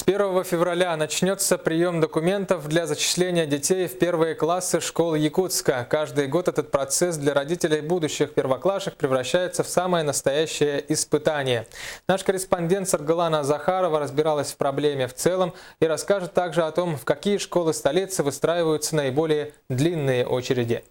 1 февраля начнется прием документов для зачисления детей в первые классы школ Якутска. Каждый год этот процесс для родителей будущих первоклашек превращается в самое настоящее испытание. Наш корреспондент Саргалана Захарова разбиралась в проблеме в целом и расскажет также о том, в какие школы столицы выстраиваются наиболее длинные очереди.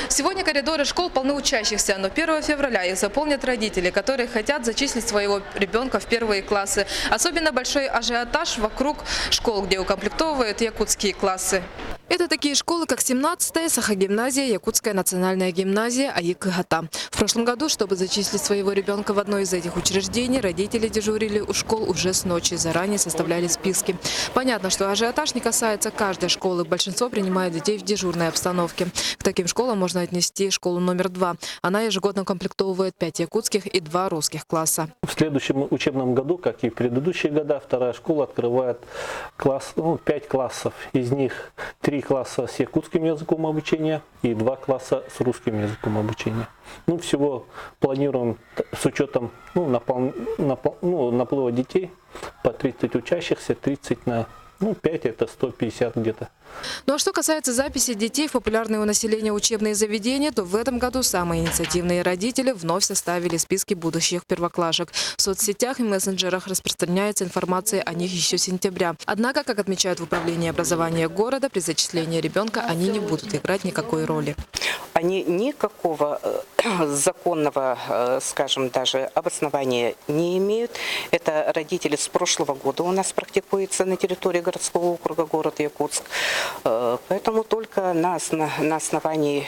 Сегодня коридоры школ полны учащихся, но 1 февраля их заполнят родители, которые хотят зачислить своего ребенка в первые классы. Особенно большой ажиотаж вокруг школ, где укомплектовывают якутские классы. Это такие школы, как 17-я Сахагимназия, Якутская национальная гимназия АИК-ГАТА. В прошлом году, чтобы зачислить своего ребенка в одно из этих учреждений, родители дежурили у школ уже с ночи, заранее составляли списки. Понятно, что ажиотаж не касается каждой школы. Большинство принимает детей в дежурной обстановке. К таким школам можно отнести школу номер 2. Она ежегодно комплектовывает 5 якутских и 2 русских класса. В следующем учебном году, как и в предыдущие года, вторая школа открывает 5 классов. Из них 3 класса с якутским языком обучения и 2 класса с русским языком обучения. Всего планируем с учетом наплыва детей по 30 учащихся, 30 на 5 это 150 где-то. Ну а что касается записи детей в популярные у населения учебные заведения, то в этом году самые инициативные родители вновь составили списки будущих первоклашек. В соцсетях и мессенджерах распространяется информация о них еще с сентября. Однако, как отмечают в управлении образования города, при зачислении ребенка они не будут играть никакой роли. Они никакого законного, скажем, даже обоснования не имеют. Это родители с прошлого года у нас практикуются на территории городского округа, город Якутск. Поэтому только на основании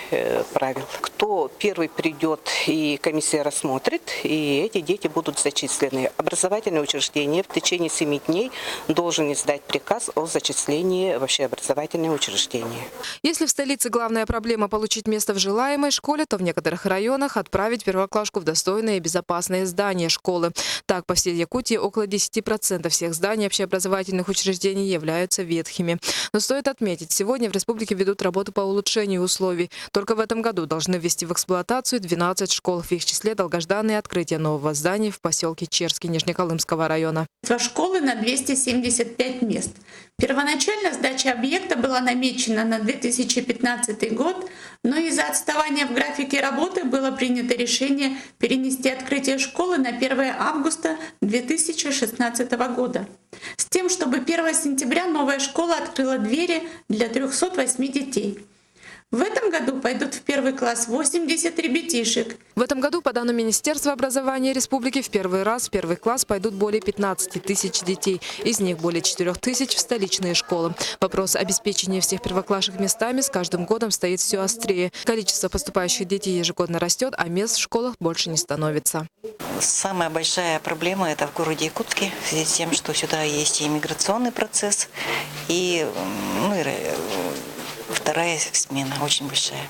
правил. Кто первый придет и комиссия рассмотрит, и эти дети будут зачислены. Образовательное учреждение в течение 7 дней должен издать приказ о зачислении в общеобразовательное учреждение. Если в столице главная проблема получить место в желаемой школе, то в некоторых районах отправить первоклашку в достойное и безопасное здание школы. Так, по всей Якутии около 10% всех зданий общеобразовательных учреждений являются ветхими. Но стоит отметить, сегодня в республике ведут работу по улучшению условий. Только в этом году должны ввести в эксплуатацию 12 школ. В их числе долгожданное открытие нового здания в поселке Черский Нижнеколымского района. Школы на 275 мест. Первоначально сдача объекта была намечена на 2015 год, но из-за отставания в графике работы было принято решение перенести открытие школы на 1 августа 2016 года. С тем, чтобы 1 сентября новая школа открыла двери для 308 детей. В этом году пойдут в первый класс 80 ребятишек. В этом году, по данным Министерства образования республики, в первый раз в первый класс пойдут более 15 тысяч детей. Из них более 4 тысяч в столичные школы. Вопрос обеспечения всех первоклашек местами с каждым годом стоит все острее. Количество поступающих детей ежегодно растет, а мест в школах больше не становится. Самая большая проблема – это в городе Якутске, в связи с тем, что сюда есть и миграционный процесс, и вторая смена очень большая.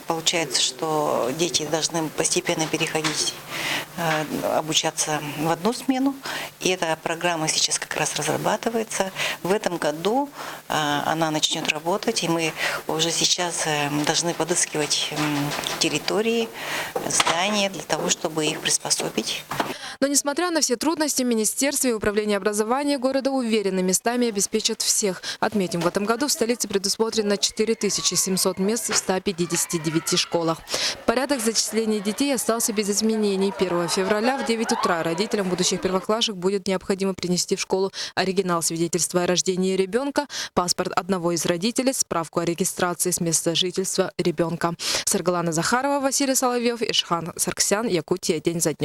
Получается, что дети должны постепенно переходить, обучаться в одну смену. И эта программа сейчас как раз разрабатывается. В этом году она начнет работать, и мы уже сейчас должны подыскивать территории, здания для того, чтобы их приспособить. Но несмотря на все трудности, Министерство и Управление образования города уверены, местами обеспечат всех. Отметим, в этом году в столице предусмотрено 4700 мест в 159 школах. Порядок зачисления детей остался без изменений. 1 февраля в 9 утра родителям будущих первоклашек будет необходимо принести в школу оригинал свидетельства о рождении ребенка, паспорт одного из родителей, справку о регистрации с места жительства ребенка. Саргалана Захарова, Василий Соловьев, Ишхан Сарксян, Якутия. День за днем.